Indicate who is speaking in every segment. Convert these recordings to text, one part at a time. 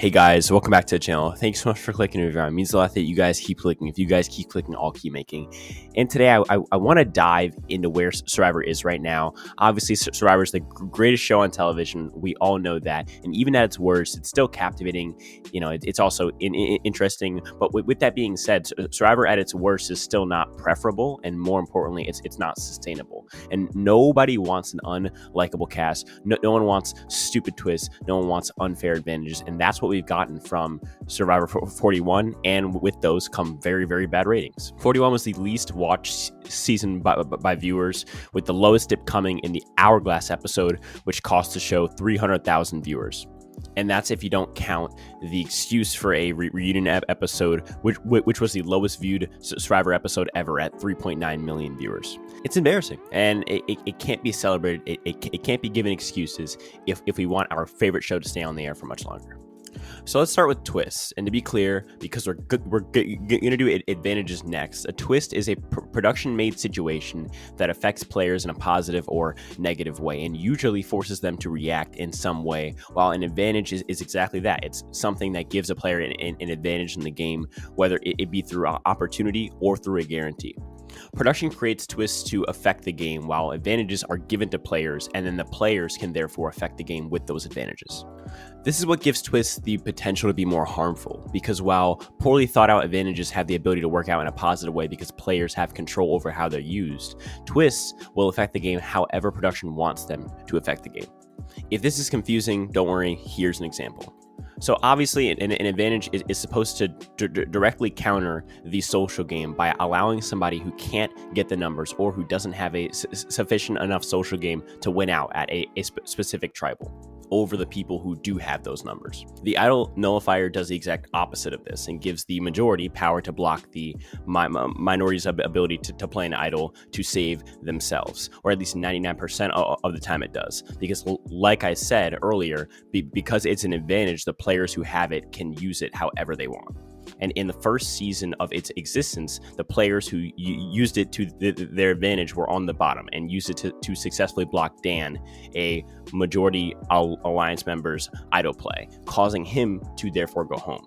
Speaker 1: Hey guys, welcome back to the channel. Thanks so much for clicking over. It means a lot that you guys keep clicking. If you guys keep clicking, I'll keep making. And today I want to dive into where Survivor is right now. Obviously, Survivor is the greatest show on television. We all know that. And even at its worst, it's still captivating. You know, it's also interesting. But with that being said, Survivor at its worst is still not preferable. And more importantly, it's not sustainable. And nobody wants an unlikable cast. No one wants stupid twists. No one wants unfair advantages. And that's what we've gotten from Survivor 41, and with those come very, very bad ratings. 41 was the least watched season by viewers, with the lowest dip coming in the Hourglass episode, which cost the show 300,000 viewers. And that's if you don't count the excuse for a reunion episode, which was the lowest viewed Survivor episode ever at 3.9 million viewers. It's embarrassing, and it can't be celebrated. It can't be given excuses if we want our favorite show to stay on the air for much longer. So let's start with twists. And to be clear, because we're going to do advantages next, a twist is a production-made situation that affects players in a positive or negative way and usually forces them to react in some way, while an advantage is exactly that. It's something that gives a player an advantage in the game, whether it be through opportunity or through a guarantee. Production creates twists to affect the game, while advantages are given to players, and then the players can therefore affect the game with those advantages. This is what gives twists the potential to be more harmful, because while poorly thought out advantages have the ability to work out in a positive way because players have control over how they're used, twists will affect the game however production wants them to affect the game. If this is confusing, don't worry, here's an example. So obviously an advantage is supposed to directly counter the social game by allowing somebody who can't get the numbers or who doesn't have a sufficient enough social game to win out at a specific tribal over the people who do have those numbers. The idol nullifier does the exact opposite of this and gives the majority power to block the minority's ability to play an idol to save themselves, or at least 99% of the time it does. Because like I said earlier, because it's an advantage, the players who have it can use it however they want. And in the first season of its existence, the players who used it to their advantage were on the bottom and used it to successfully block Dan, a majority alliance member's idol play, causing him to therefore go home.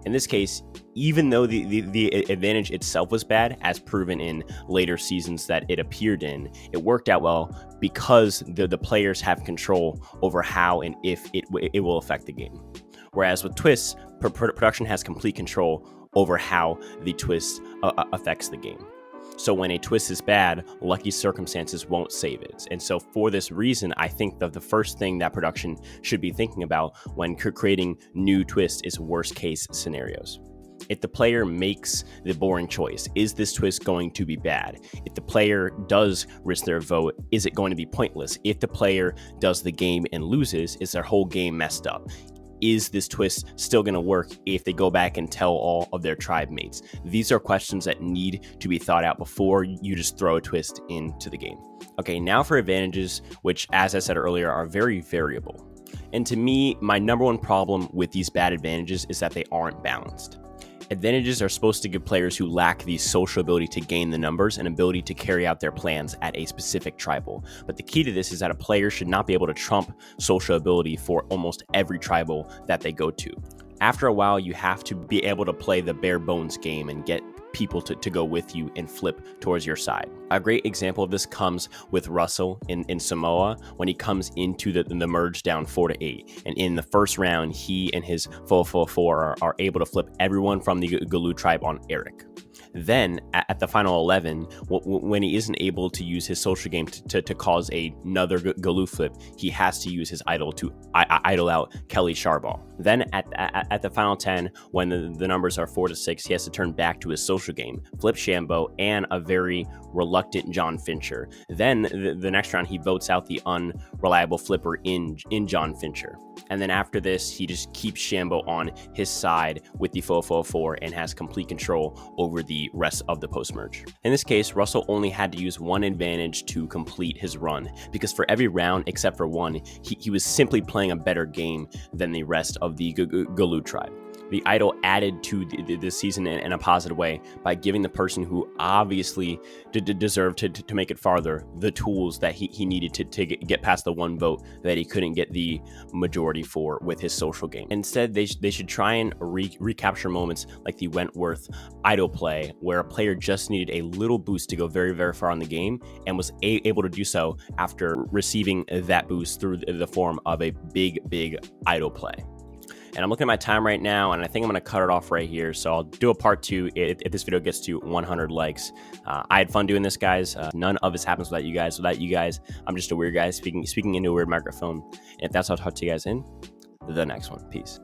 Speaker 1: In this case, even though the advantage itself was bad, as proven in later seasons that it appeared in, it worked out well because the players have control over how and if it will affect the game. Whereas with twists, production has complete control over how the twist affects the game. So when a twist is bad, lucky circumstances won't save it. And so for this reason, I think that the first thing that production should be thinking about when creating new twists is worst case scenarios. If the player makes the boring choice, is this twist going to be bad? If the player does risk their vote, is it going to be pointless? If the player does the game and loses, is their whole game messed up? Is this twist still going to work if they go back and tell all of their tribe mates? These are questions that need to be thought out before you just throw a twist into the game. Okay, now for advantages, which, as I said earlier, are very variable. And to me, my number one problem with these bad advantages is that they aren't balanced. Advantages are supposed to give players who lack the social ability to gain the numbers and ability to carry out their plans at a specific tribal. But the key to this is that a player should not be able to trump social ability for almost every tribal that they go to. After a while, you have to be able to play the bare bones game and get people to go with you and flip towards your side. A great example of this comes with Russell in Samoa when he comes into the merge down 4-8. And in the first round, he and his 4 are able to flip everyone from the Galoo tribe on Eric. Then at the final 11, when he isn't able to use his social game to cause another Galoo flip, he has to use his idol to idol out Kelly Charbal. Then at the final 10, when the numbers are 4-6, he has to turn back to his social game, flip Shambo, and a very reluctant John Fincher. Then the next round, he votes out the unreliable flipper in John Fincher. And then after this, he just keeps Shambo on his side with the 4 and has complete control over the rest of the post-merge. In this case, Russell only had to use one advantage to complete his run, because for every round except for one, he was simply playing a better game than the rest of the Galoo tribe. The idol added to the season in a positive way by giving the person who obviously deserved to make it farther the tools that he needed to get past the one vote that he couldn't get the majority authority for with his social game. Instead, they should try and recapture moments like the Wentworth idle play, where a player just needed a little boost to go very, very far in the game and was able to do so after receiving that boost through the form of a big idle play. And I'm looking at my time right now, and I think I'm going to cut it off right here. So I'll do a part 2 if this video gets to 100 likes. I had fun doing this, guys. None of this happens without you guys. Without you guys, I'm just a weird guy speaking into a weird microphone. And if that's how I'll talk to you guys in the next one. Peace.